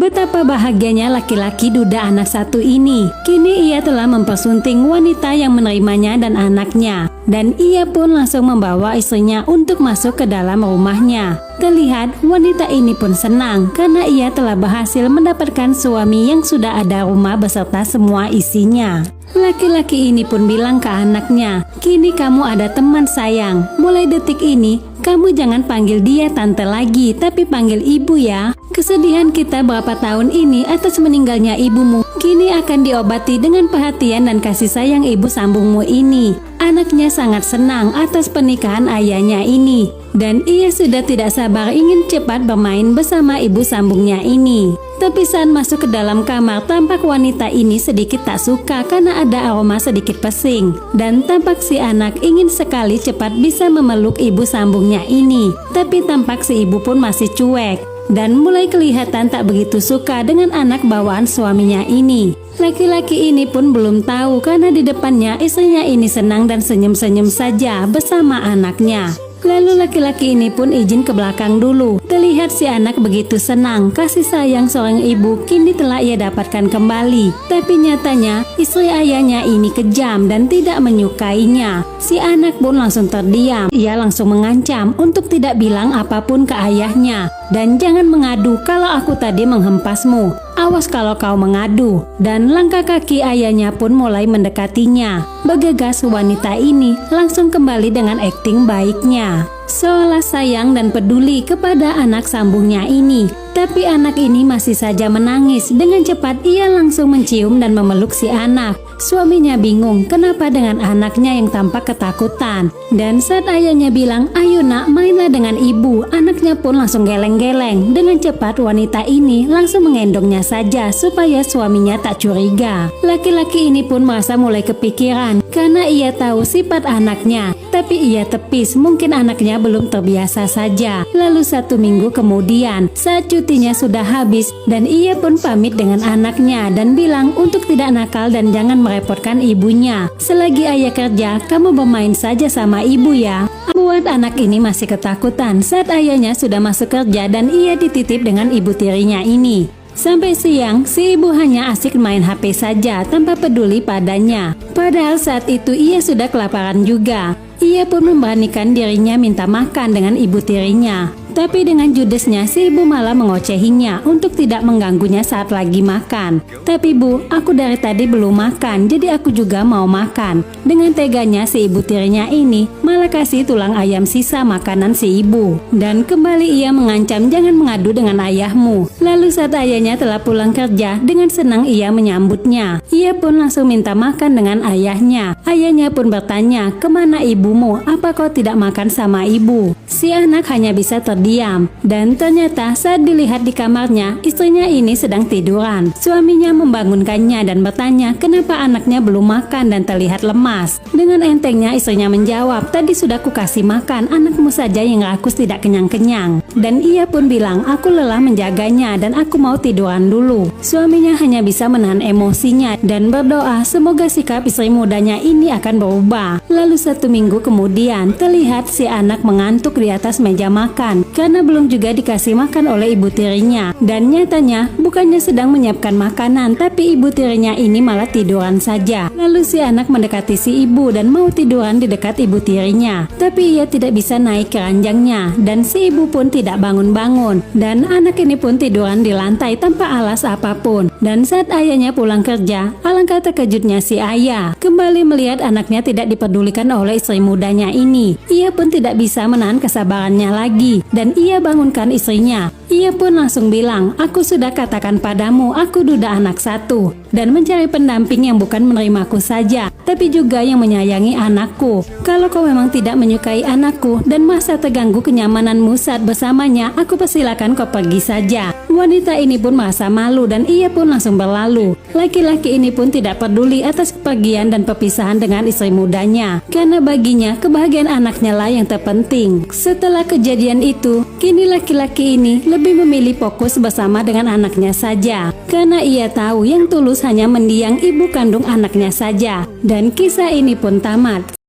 Betapa bahagianya laki-laki duda anak satu ini. Kini ia telah mempersunting wanita yang menerimanya dan anaknya. Dan ia pun langsung membawa istrinya untuk masuk ke dalam rumahnya. Terlihat wanita ini pun senang karena ia telah berhasil mendapatkan suami yang sudah ada rumah beserta semua isinya. Laki-laki ini pun bilang ke anaknya, "Kini kamu ada teman sayang. Mulai detik ini, kamu jangan panggil dia tante lagi, tapi panggil ibu ya. Kesedihan kita berapa tahun ini atas meninggalnya ibumu, kini akan diobati dengan perhatian dan kasih sayang ibu sambungmu ini." Anaknya sangat senang atas pernikahan ayahnya ini, dan ia sudah tidak sabar ingin cepat bermain bersama ibu sambungnya ini. Tapi saat masuk ke dalam kamar, tampak wanita ini sedikit tak suka karena ada aroma sedikit pesing. Dan tampak si anak ingin sekali cepat bisa memeluk ibu sambungnya ini. Tapi tampak si ibu pun masih cuek. Dan mulai kelihatan tak begitu suka dengan anak bawaan suaminya ini. Laki-laki ini pun belum tahu karena di depannya istrinya ini senang dan senyum-senyum saja bersama anaknya. Lalu laki-laki ini pun izin ke belakang dulu. Terlihat si anak begitu senang, kasih sayang seorang ibu kini telah ia dapatkan kembali. Tapi nyatanya istri ayahnya ini kejam dan tidak menyukainya. Si anak pun langsung terdiam. Ia langsung mengancam untuk tidak bilang apapun ke ayahnya. Dan jangan mengadu kalau aku tadi menghempasmu. Awas kalau kau mengadu. Dan langkah kaki ayahnya pun mulai mendekatinya. Bergegas wanita ini langsung kembali dengan akting baiknya, seolah sayang dan peduli kepada anak sambungnya ini. Tapi anak ini masih saja menangis. Dengan cepat ia langsung mencium dan memeluk si anak. Suaminya bingung kenapa dengan anaknya yang tampak ketakutan. Dan saat ayahnya bilang, "Ayo nak, mainlah dengan ibu," anaknya pun langsung geleng-geleng. Dengan cepat wanita ini langsung menggendongnya saja supaya suaminya tak curiga. Laki-laki ini pun merasa mulai kepikiran karena ia tahu sifat anaknya. Tapi ia tepis, mungkin anaknya belum terbiasa saja. Lalu 1 minggu kemudian, saat cutinya sudah habis dan ia pun pamit dengan anaknya dan bilang untuk tidak nakal dan jangan merepotkan ibunya. Selagi ayah kerja, kamu bermain saja sama ibu ya. Buat anak ini masih ketakutan saat ayahnya sudah masuk kerja dan ia dititip dengan ibu tirinya ini. Sampai siang, si ibu hanya asik main HP saja tanpa peduli padanya. Padahal saat itu ia sudah kelaparan juga. Ia pun memberanikan dirinya minta makan dengan ibu tirinya. Tapi dengan judesnya si ibu malah mengocehinya untuk tidak mengganggunya saat lagi makan. "Tapi bu, aku dari tadi belum makan, jadi aku juga mau makan." Dengan teganya si ibu tirinya ini malah kasih tulang ayam sisa makanan si ibu. Dan kembali ia mengancam jangan mengadu dengan ayahmu. Lalu saat ayahnya telah pulang kerja, dengan senang ia menyambutnya. Ia pun langsung minta makan dengan ayahnya. Ayahnya pun bertanya, "Kemana ibumu? Apa kau tidak makan sama ibu?" Si anak hanya bisa terdiam. Dan ternyata saat dilihat di kamarnya, istrinya ini sedang tiduran. Suaminya membangunkannya dan bertanya kenapa anaknya belum makan dan terlihat lemas. Dengan entengnya istrinya menjawab, "Tadi sudah kukasih makan, anakmu saja yang rakus tidak kenyang-kenyang." Dan ia pun bilang, "Aku lelah menjaganya dan aku mau tiduran dulu." Suaminya hanya bisa menahan emosinya dan berdoa semoga sikap istri mudanya ini akan berubah. Lalu 1 minggu kemudian terlihat si anak mengantuk di atas meja makan karena belum juga dikasih makan oleh ibu tirinya. Dan nyatanya bukannya sedang menyiapkan makanan, tapi ibu tirinya ini malah tiduran saja. Lalu si anak mendekati si ibu dan mau tiduran di dekat ibu tirinya. Tapi ia tidak bisa naik ke ranjangnya dan si ibu pun tidak bangun-bangun. Dan anak ini pun tiduran di lantai tanpa alas apapun. Dan saat ayahnya pulang kerja, alangkah terkejutnya si ayah kembali melihat anaknya tidak dipedulikan oleh istri mudanya ini. Ia pun tidak bisa menahan kesabarannya lagi dan ia bangunkan istrinya. Ia pun langsung bilang, "Aku sudah katakan padamu, aku duda anak satu dan mencari pendamping yang bukan menerimaku saja, tapi juga yang menyayangi anakku. Kalau kau memang tidak menyukai anakku dan merasa terganggu kenyamananmu saat bersamanya, aku persilakan kau pergi saja." Wanita ini pun merasa malu dan ia pun langsung berlalu. Laki-laki ini pun tidak peduli atas kepergian dan perpisahan dengan istri mudanya, karena baginya kebahagiaan anaknya lah yang terpenting. Setelah kejadian itu, kini laki-laki ini lebih memilih fokus bersama dengan anaknya saja, karena ia tahu yang tulus hanya mendiang ibu kandung anaknya saja. Dan kisah ini pun tamat.